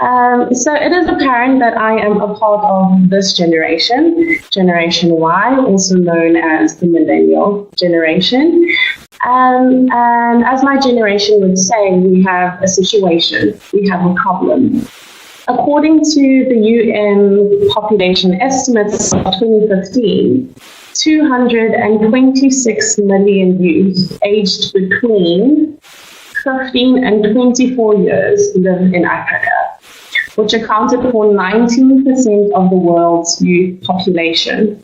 So it is apparent that I am a part of this generation, Generation Y, also known as the Millennial Generation. And as my generation would say, we have a situation, we have a problem. According to the UN population estimates of 2015, 226 million youth aged between 15 and 24 years live in Africa, which accounted for 19% of the world's youth population.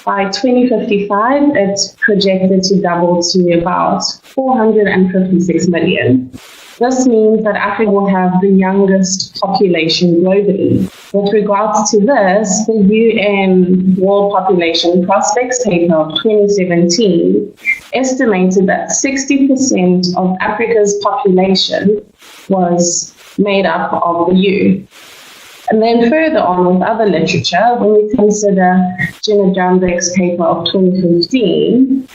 By 2055, it's projected to double to about 456 million. This means that Africa will have the youngest population globally. With regards to this, the UN World Population Prospects paper of 2017 estimated that 60% of Africa's population was made up of the youth. And then further on with other literature, when we consider Gina Jambek's paper of 2015,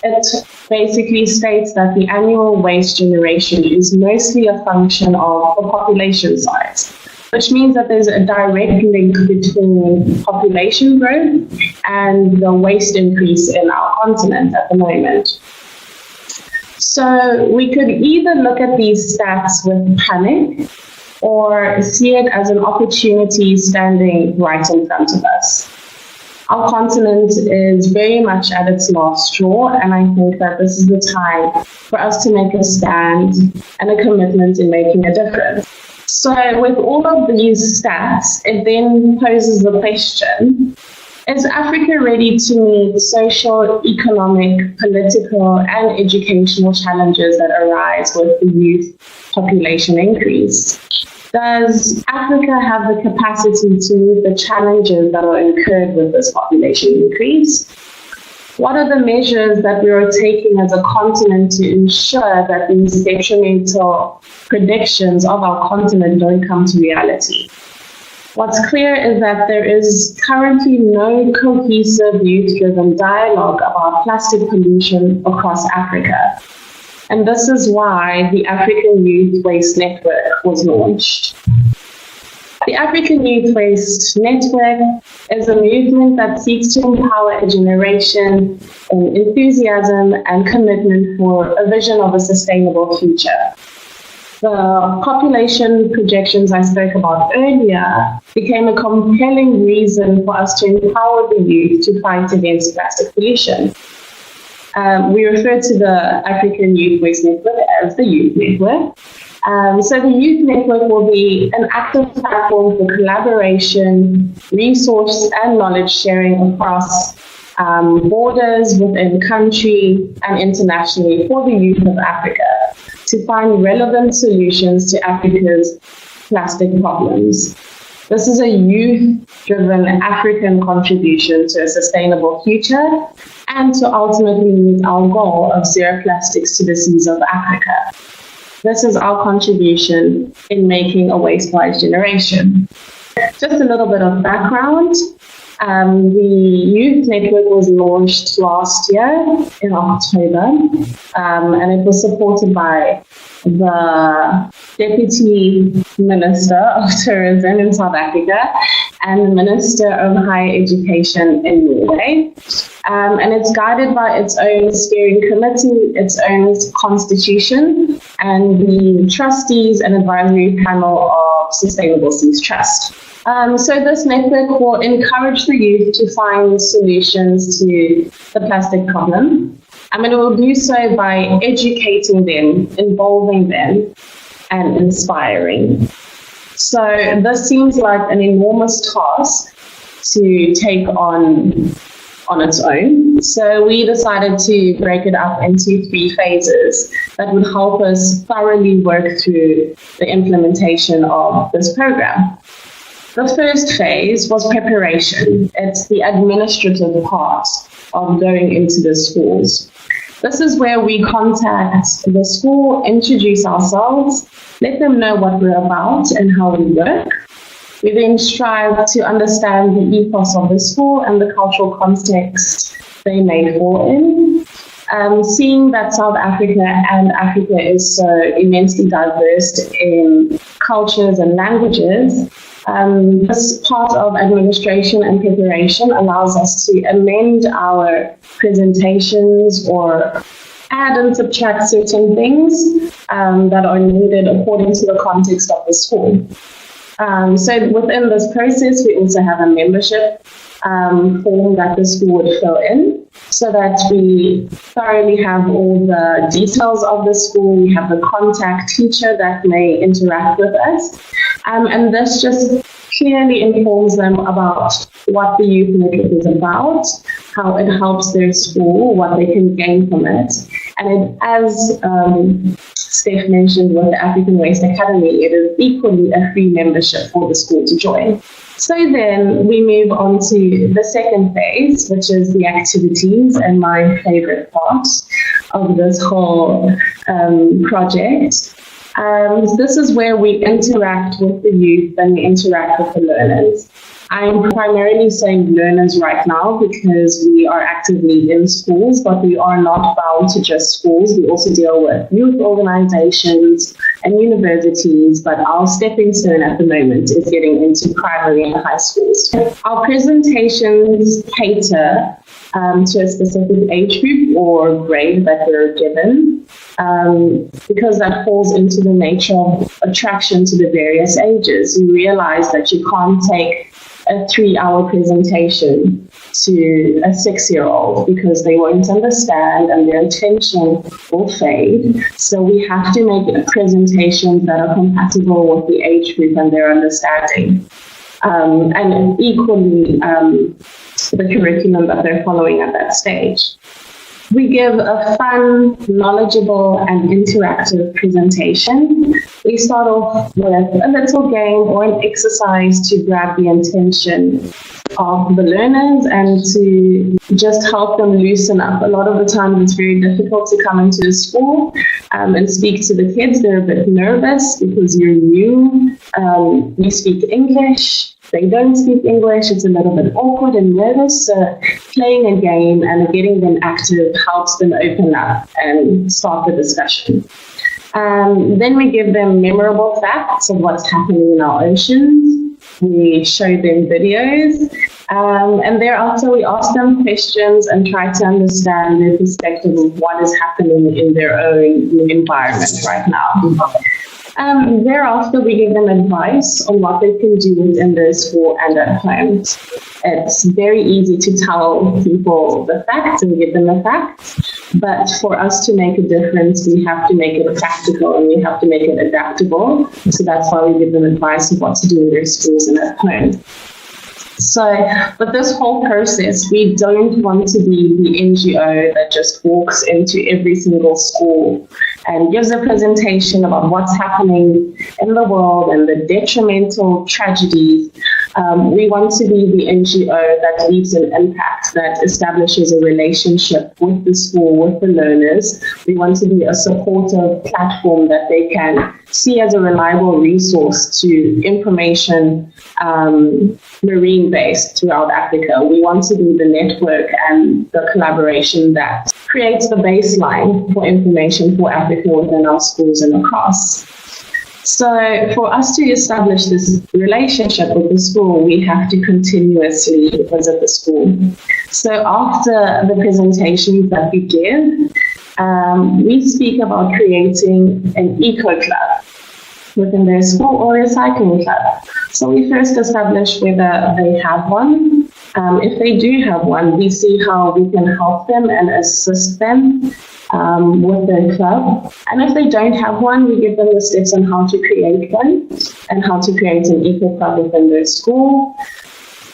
it basically states that the annual waste generation is mostly a function of the population size, which means that there's a direct link between population growth and the waste increase in our continent at the moment. So we could either look at these stats with panic or see it as an opportunity standing right in front of us. Our continent is very much at its last straw, and I think that this is the time for us to make a stand and a commitment in making a difference. So with all of these stats, it then poses the question, is Africa ready to meet social, economic, political, and educational challenges that arise with the youth population increase? Does Africa have the capacity to meet the challenges that are incurred with this population increase? What are the measures that we are taking as a continent to ensure that these detrimental predictions of our continent don't come to reality? What's clear is that there is currently no cohesive youth-driven dialogue about plastic pollution across Africa. And this is why the African Youth Waste Network was launched. The African Youth Waste Network is a movement that seeks to empower a generation in enthusiasm and commitment for a vision of a sustainable future. The population projections I spoke about earlier became a compelling reason for us to empower the youth to fight against plastic pollution. We refer to the African Youth Waste Network as the Youth Network. So the Youth Network will be an active platform for collaboration, resource and knowledge sharing across borders, within country and internationally for the youth of Africa to find relevant solutions to Africa's plastic problems. This is a youth-driven African contribution to a sustainable future and to ultimately meet our goal of zero plastics to the seas of Africa. This is our contribution in making a waste-wise generation. Just a little bit of background. The Youth Network was launched last year in October, and it was supported by the Deputy Minister of Tourism in South Africa and the Minister of Higher Education in Norway. And it's guided by its own steering committee, its own constitution, and the trustees and advisory panel of Sustainable Seas Trust. So this network will encourage the youth to find solutions to the plastic problem. And it will do so by educating them, involving them, and inspiring. So this seems like an enormous task to take on its own. So we decided to break it up into 3 phases that would help us thoroughly work through the implementation of this program. The first phase was preparation. It's the administrative part of going into the schools. This is where we contact the school, introduce ourselves, let them know what we're about and how we work. We then strive to understand the ethos of the school and the cultural context they may fall in. Seeing that South Africa and Africa is so immensely diverse in cultures, and languages, this part of administration and preparation allows us to amend our presentations or add and subtract certain things that are needed according to the context of the school. So within this process, we also have a membership form that the school would fill in so that we thoroughly have all the details of the school. We have the contact teacher that may interact with us. And this just clearly informs them about what the youth network is about, how it helps their school, what they can gain from it. And it, as Steph mentioned with the African Waste Academy, it is equally a free membership for the school to join. So then we move on to the second phase, which is the activities, and my favorite part of this whole project. This is where we interact with the youth and we interact with the learners. I'm primarily saying learners right now because we are actively in schools, but we are not bound to just schools. We also deal with youth organizations and universities, but our stepping stone at the moment is getting into primary and high schools. Our presentations cater to a specific age group or grade that we're given, because that falls into the nature of attraction to the various ages. You realize that you can't take a 3-hour presentation to a 6-year-old because they won't understand and their attention will fade. So we have to make presentations that are compatible with the age group and their understanding. And equally, the curriculum that they're following at that stage. We give a fun, knowledgeable, and interactive presentation. We start off with a little game or an exercise to grab the attention of the learners and to just help them loosen up. A lot of the time it's very difficult to come into a school and speak to the kids. They're a bit nervous because you're new. You speak English. They don't speak English. It's a little bit awkward and nervous. So playing a game and getting them active helps them open up and start the discussion. Then we give them memorable facts of what's happening in our oceans. We show them videos. And thereafter we ask them questions and try to understand their perspective of what is happening in their own environment right now. Thereafter, we give them advice on what they can do within their school and at home. It's very easy to tell people the facts and give them the facts, but for us to make a difference, we have to make it practical and we have to make it adaptable. So that's why we give them advice on what to do in their schools and at home. So, but this whole process, we don't want to be the NGO that just walks into every single school and gives a presentation about what's happening in the world and the detrimental tragedies. We want to be the NGO that leaves an impact, that establishes a relationship with the school, with the learners. We want to be a supportive platform that they can see as a reliable resource to information marine-based throughout Africa. We want to be the network and the collaboration that creates the baseline for information for Africa within our schools and across. So for us to establish this relationship with the school, we have to continuously visit the school. So after the presentations that we give, we speak about creating an eco club within their school or a recycling club. So we first establish whether they have one. If they do have one, we see how we can help them and assist them with their club. And if they don't have one, we give them the steps on how to create one and how to create an eco club within their school.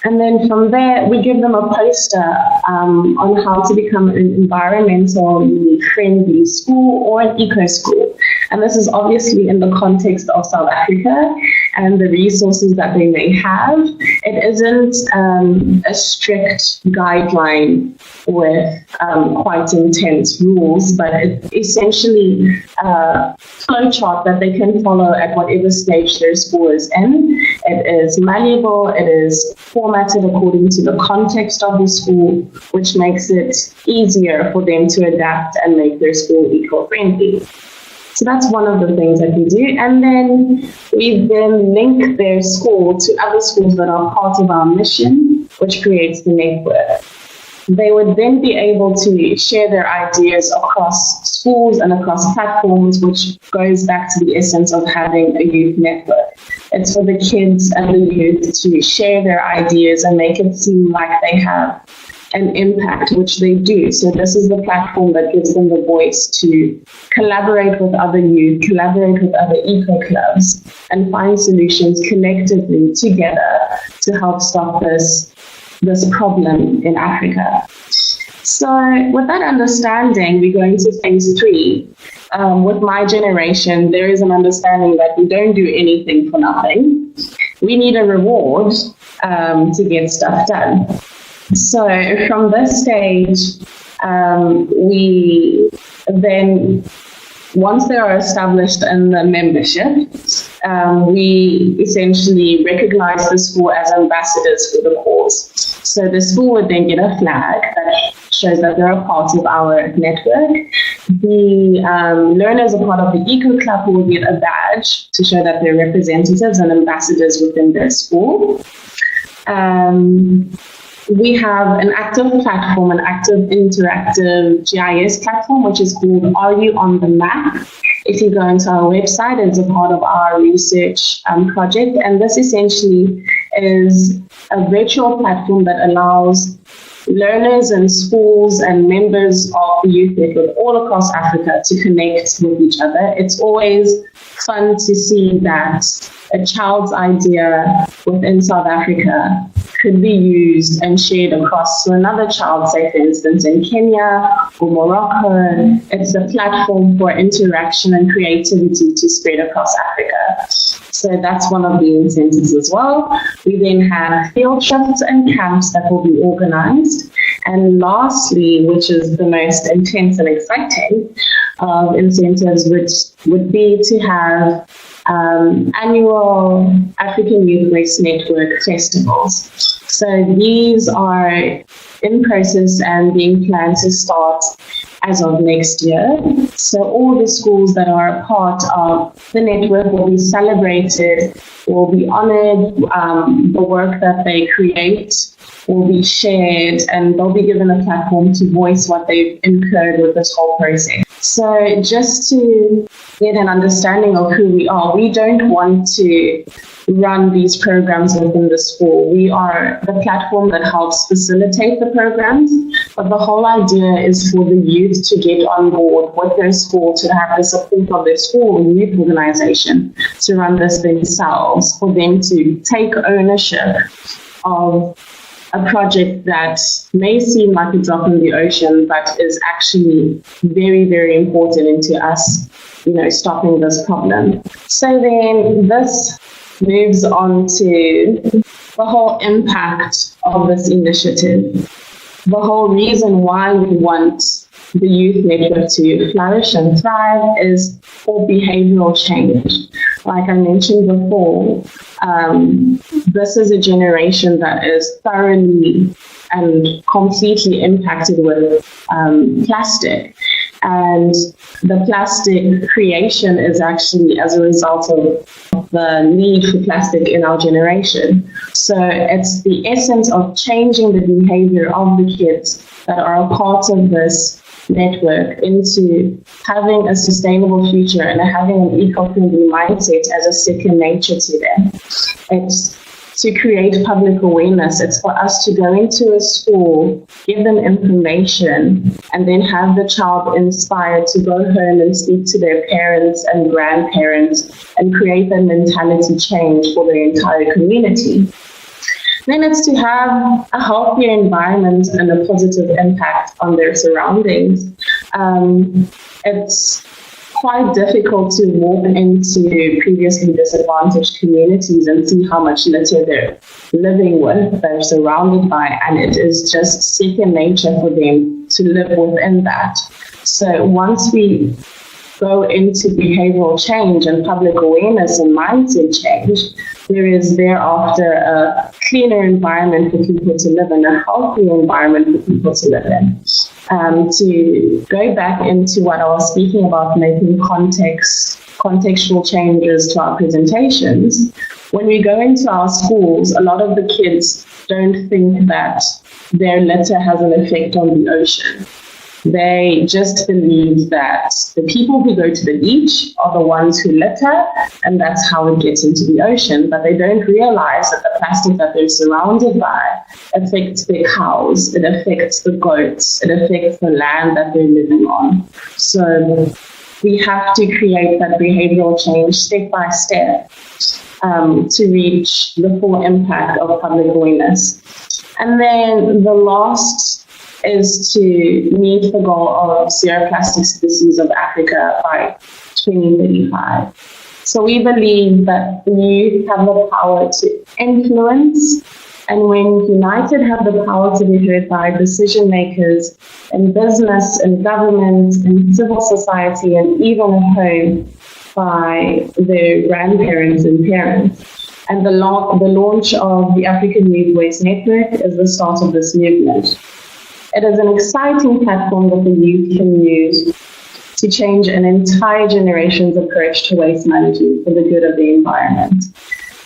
And then from there, we give them a poster on how to become an environmentally friendly school or an eco school. And this is obviously in the context of South Africa and the resources that they may have. It isn't a strict guideline with quite intense rules, but it's essentially a flowchart that they can follow at whatever stage their school is in. It is malleable, it is formatted according to the context of the school, which makes it easier for them to adapt and make their school eco-friendly. So that's one of the things that we do. And then we then link their school to other schools that are part of our mission, which creates the network. They would then be able to share their ideas across schools and across platforms, which goes back to the essence of having a youth network. It's for the kids and the youth to share their ideas and make it seem like they have an impact, which they do. So this is the platform that gives them the voice to collaborate with other youth, collaborate with other eco clubs, and find solutions collectively together to help stop this problem in Africa. So with that understanding, we go into phase 3. With my generation, there is an understanding that we don't do anything for nothing. We need a reward to get stuff done. So from this stage, we then, once they are established in the membership, we essentially recognize the school as ambassadors for the cause. So the school would then get a flag that shows that they're a part of our network. The learners are part of the Eco Club who will get a badge to show that they're representatives and ambassadors within their school. We have an active platform, an active interactive GIS platform, which is called Are You on the Map? If you go into our website, it's a part of our research project. And this essentially is a virtual platform that allows learners and schools and members of the youth network all across Africa to connect with each other. It's always fun to see that a child's idea within South Africa could be used and shared across to another child, say for instance in Kenya or Morocco. It's a platform for interaction and creativity to spread across Africa. So that's one of the incentives as well. We then have field trips and camps that will be organized. And lastly, which is the most intense and exciting of incentives, which would be to have annual African Youth Waste Network festivals. So these are in process and being planned to start as of next year. So all the schools that are a part of the network will be celebrated, will be honored, the work that they create will be shared, and they'll be given a platform to voice what they've incurred with this whole process. So just to get an understanding of who we are, we don't want to run these programs within the school. We are the platform that helps facilitate the programs, but the whole idea is for the youth to get on board with their school, to have the support of their school and youth organization to run this themselves, for them to take ownership of a project that may seem like a drop in the ocean, but is actually very, very important into us, stopping this problem. So then this moves on to the whole impact of this initiative. The whole reason why we want the youth network to flourish and thrive is for behavioral change. Like I mentioned before, this is a generation that is thoroughly and completely impacted with plastic. And the plastic creation is actually as a result of the need for plastic in our generation. So it's the essence of changing the behavior of the kids that are a part of this network into having a sustainable future and having an eco-friendly mindset as a second nature to them. It's to create public awareness. It's for us to go into a school, give them information, and then have the child inspired to go home and speak to their parents and grandparents and create that mentality change for their entire community. Then it's to have a healthier environment and a positive impact on their surroundings. It's quite difficult to walk into previously disadvantaged communities and see how much litter they're living with, they're surrounded by, and it is just second nature for them to live within that. So once we go into behavioral change and public awareness and mindset change, there is thereafter a cleaner environment for people to live in, a healthier environment for people to live in. to go back into what I was speaking about, making contextual changes to our presentations. When we go into our schools, a lot of the kids don't think that their litter has an effect on the ocean. They just believe that the people who go to the beach are the ones who litter, and that's how it gets into the ocean. But they don't realize that the plastic that they're surrounded by affects their cows, it affects the goats, it affects the land that they're living on. So we have to create that behavioral change step by step to reach the full impact of public awareness. And then the last is to meet the goal of zero plastic species of Africa by 2035. So we believe that the youth have the power to influence, and when united have the power to be heard by decision makers in business and government and civil society and even at home by their grandparents and parents. And the launch of the African Youth Waste Network is the start of this movement. It is an exciting platform that the youth can use to change an entire generation's approach to waste management for the good of the environment.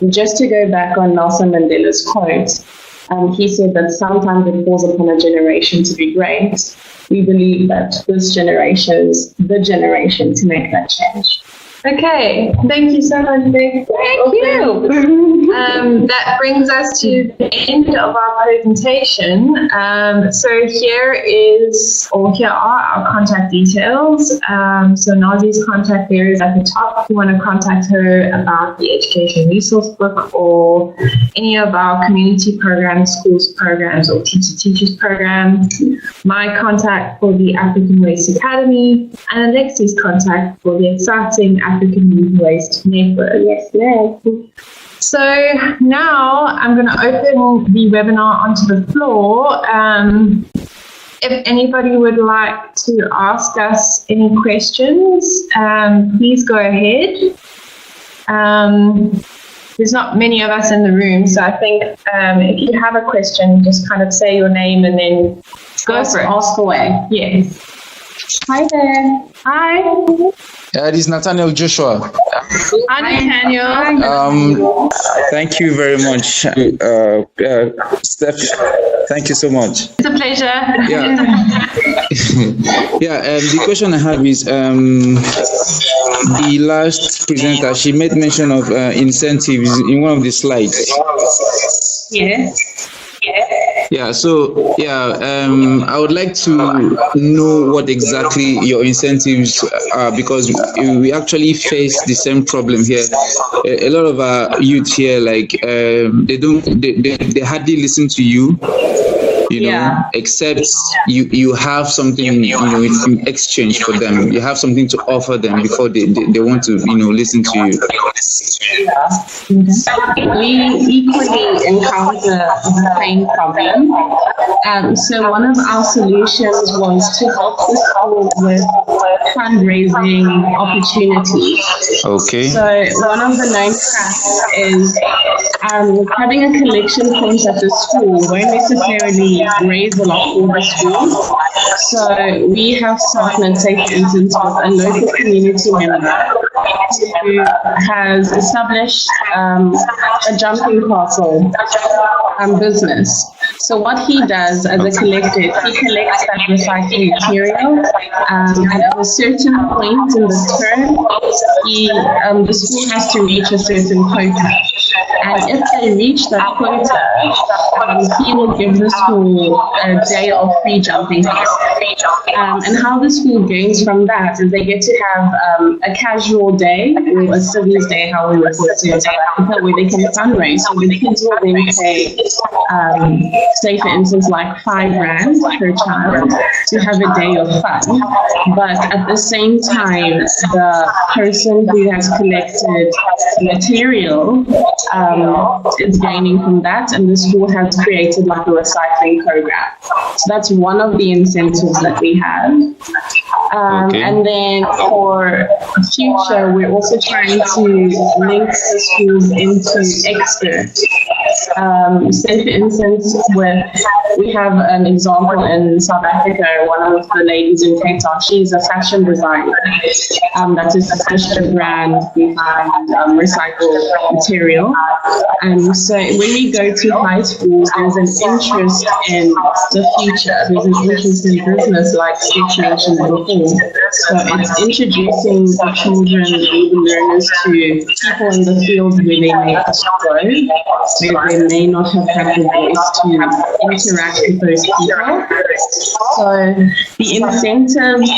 And just to go back on Nelson Mandela's quote, he said that sometimes it falls upon a generation to be great. We believe that this generation is the generation to make that change. Okay, thank you so much, Vic. Thank you. That brings us to the end of our presentation. So here are our contact details. So Nozi's contact there is at the top. If you want to contact her about the education resource book or any of our community programs, schools programs, or teachers programs. My contact for the African Waste Academy, and Alexie's contact for the exciting African Youth Waste Network. Yes, ma'am. So now I'm going to open the webinar onto the floor. If anybody would like to ask us any questions, please go ahead. There's not many of us in the room, so I think if you have a question, just kind of say your name and then go for it. Ask away. Yes. Hi there. Hi. This is Nathaniel Joshua. Hi, Nathaniel. Thank you very much, Steph. Thank you so much. It's a pleasure. Yeah. The question I have is the last presenter, she made mention of incentives in one of the slides. Yes. Yeah, so I would like to know what exactly your incentives are, because we actually face the same problem here. A lot of our youth here, like they hardly listen to you. Except you have something, in exchange for them. You have something to offer them before they want to, listen to you. We equally encounter the same problem. So one of our solutions was to help the school with fundraising opportunities. Okay. So one of the known cracks is having a collection point at the school won't necessarily raise a lot for the school. So we have started, say for instance, with a local community member who has established a jumping castle business. So what he does as a collector, he collects that recycling material, and at a certain point in the term, the school has to reach a certain quota. And if they reach that quota, he will give the school a day of free jumping. And how the school gains from that is they get to have a casual day, or a studies day, how we refer to it in South Africa, where they can fundraise. So the kids will then pay, say for instance, like R5 per child to have a day of fun. But at the same time, the person who has collected material is gaining from that, and the school has created like a recycling program. So that's one of the incentives that we have. And then for future, we're also trying to link the schools into experts. Say, for instance, we have an example in South Africa. One of the ladies in Cape Town, she's a fashion designer. That is a brand behind recycled material. And so when we go to high school, there's an interest in the future. There's an interest in business, like Stitch mentioned before. So it's introducing the children and the learners to people in the field where they may not grow, where they may not have had the voice to interact with those people. So the incentives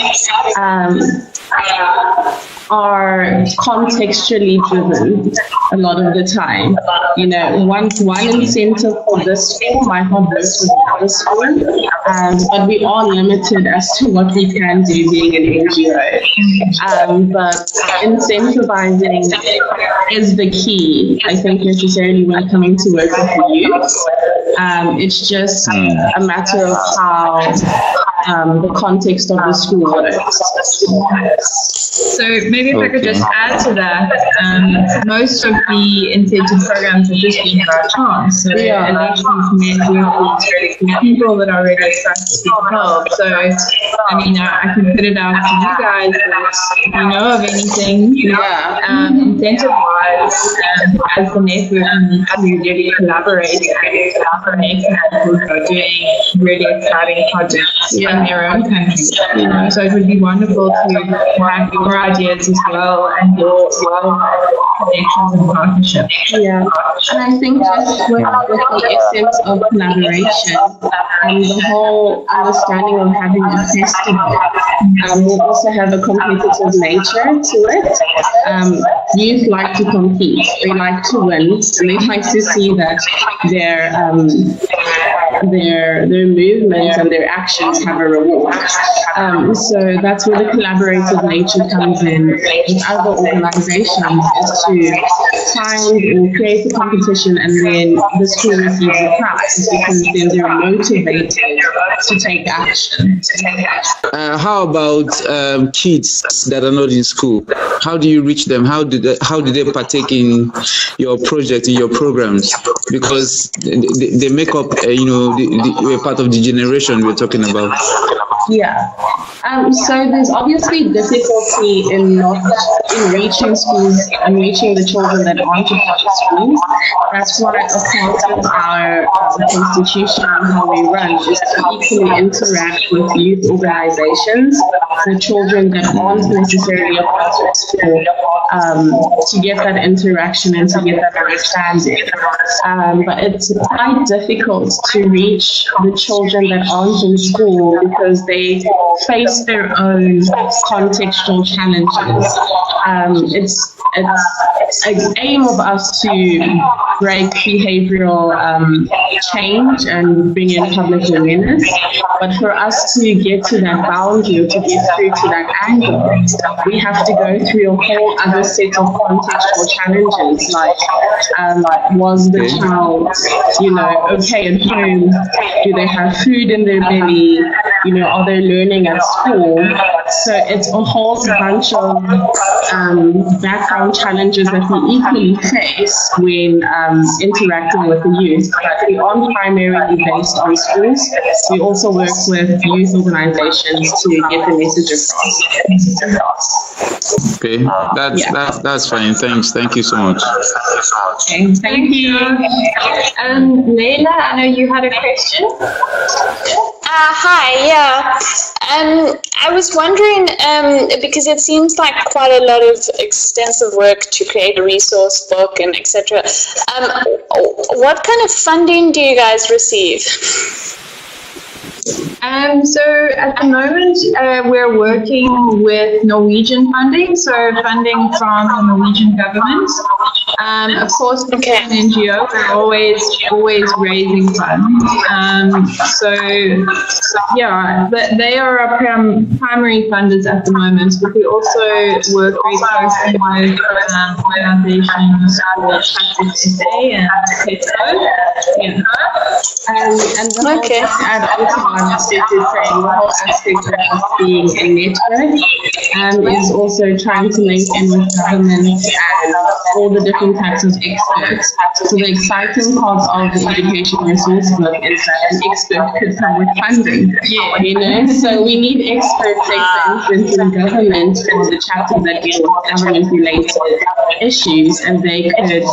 are contextually driven a lot of the time. You know, one incentive for this school might not work for the other school, but we are limited as to what we can do being an NGO. But incentivizing is the key, I think, necessarily when coming to work with the youth. It's just a matter of how the context of the school works. So maybe if I could just add to that, most of the incentive programs have just been for our chance. So Alexie's met with these really cool people that are really excited to help. So, I mean, I can put it out to you guys that if you know of anything, incentive-wise, as the network, we need to really collaborate and connect with people who are doing really exciting projects in their own countries. You know? So it would be wonderful to have your ideas as well and your connections and partnerships. Yeah, and I think just with the essence of collaboration and the whole understanding of having a festival, we'll also have a competitive nature to it. Youth like to compete, they like to win, and they like to see that their movements and their actions have a reward. So that's where the collaborative nature comes in with other organizations, is to find or create a competition, and then the school receives the prize because then they're motivated to take action. How about kids that are not in school? How do you reach them? How do they partake in your project, in your programs? Because they make up, we're part of the generation we're talking about. Yeah. So there's obviously difficulty in reaching schools and reaching the children that aren't in public schools. That's why a part of our constitution and how we run is to equally interact with youth organizations, the children that aren't necessarily a part of school, to get that interaction and to get that understanding. But it's quite difficult to reach the children that aren't in school because they face their own contextual challenges. It's an aim of us to break behavioral change and bring in public awareness, but for us to get to that boundary or to get through to that angle, we have to go through a whole other set of contextual challenges, like was the child, okay at home? Do they have food in their belly? Are they learning at school? So it's a whole bunch of background challenges that we equally face when interacting with the youth. But we aren't primarily based on schools. We also work with youth organizations to get the message across. Okay, that's fine. Thank you so much. Okay, thank you. Leila, I know you had a question. Hi, I was wondering, because it seems like quite a lot of extensive work to create a resource book and etc. What kind of funding do you guys receive? So at the moment, we're working with Norwegian funding, so funding from the Norwegian government. Of course, because an NGO, we're always raising funds. But they are our primary funders at the moment, but we also work very closely with organizations like SA and PETO. And the whole add on to what Steph is saying, the whole aspect of us being a network is also trying to link in with government and all the different contact with experts. So the exciting part of the education resource book is that an expert could come with funding. Yeah. You know, so we need experts, like for instance, in government for the chapters that deal with government-related issues, and they could,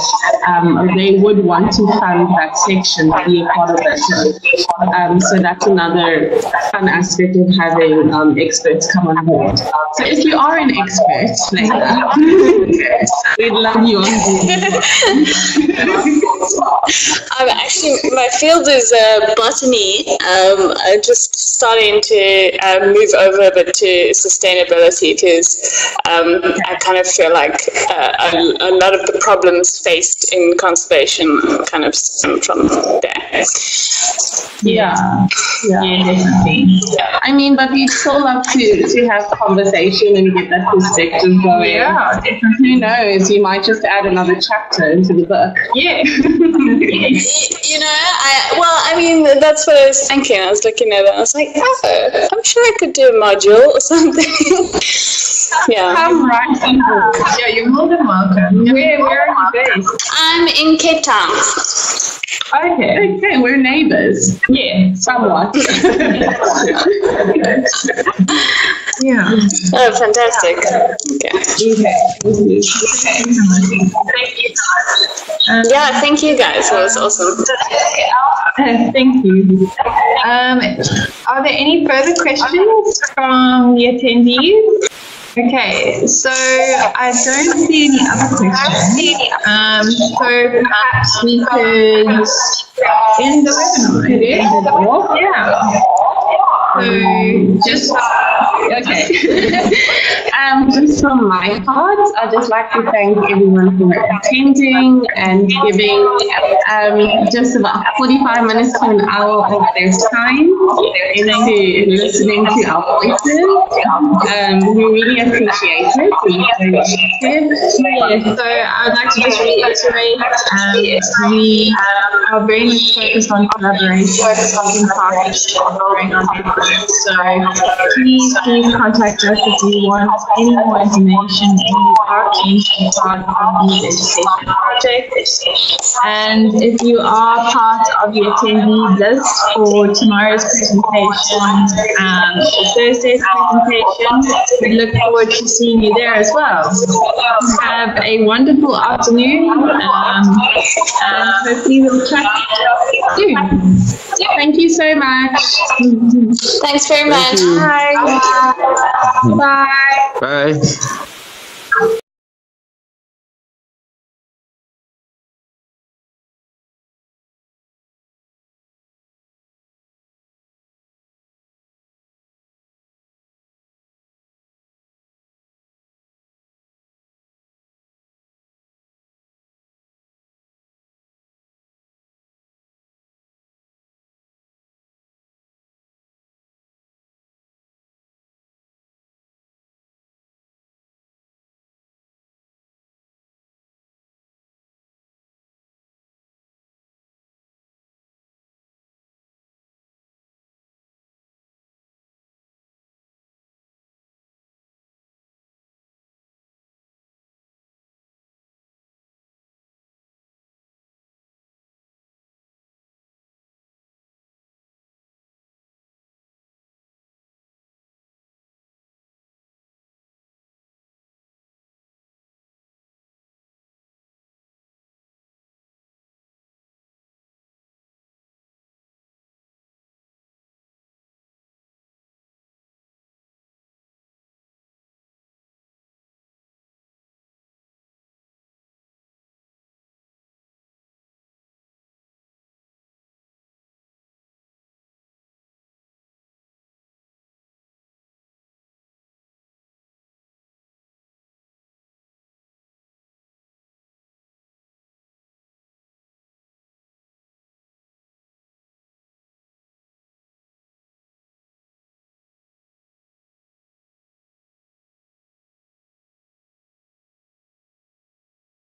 they would want to fund that section, be a part of that. So that's another fun aspect of having experts come on board. So if you are an expert, we'd love you on board. Actually, my field is botany. I'm just starting to move over a bit to sustainability because I kind of feel like a lot of the problems faced in conservation kind of stem from there. Yeah, definitely. Yeah. I mean, but we'd still love to have conversation and get that perspective going. Yeah, definitely. Who knows? You might just add another chapter into the book. Yeah. You know, I mean, that's what I was thinking. I was looking at it, I was like, oh, I'm sure I could do a module or something. Yeah. Come right on board. Yeah, you're more than welcome. Where are you based? I'm in Cape Town. Okay, we're neighbors. Yeah. Somewhat. Yeah. Oh, fantastic. Okay. Thank you so much. Yeah, thank you guys. That was awesome. Thank you. Are there any further questions from the attendees? Okay, so I don't see any other questions. So perhaps we could end the webinar. Yeah. So just just from my part, I'd just like to thank everyone for attending and giving just about 45 minutes to an hour of their time into listening to our voices. We really appreciate it. So I'd like to just reiterate, we are very much focused on collaboration and partnership. So please contact us if you want any more information, any are keen to be part of the education project. And if you are part of the attendee list for tomorrow's presentation, Thursday's presentation, we look forward to seeing you there as well. Have a wonderful afternoon, and hopefully we'll chat soon. Thank you so much. Thanks very much. Thank you. Bye. Bye. Bye.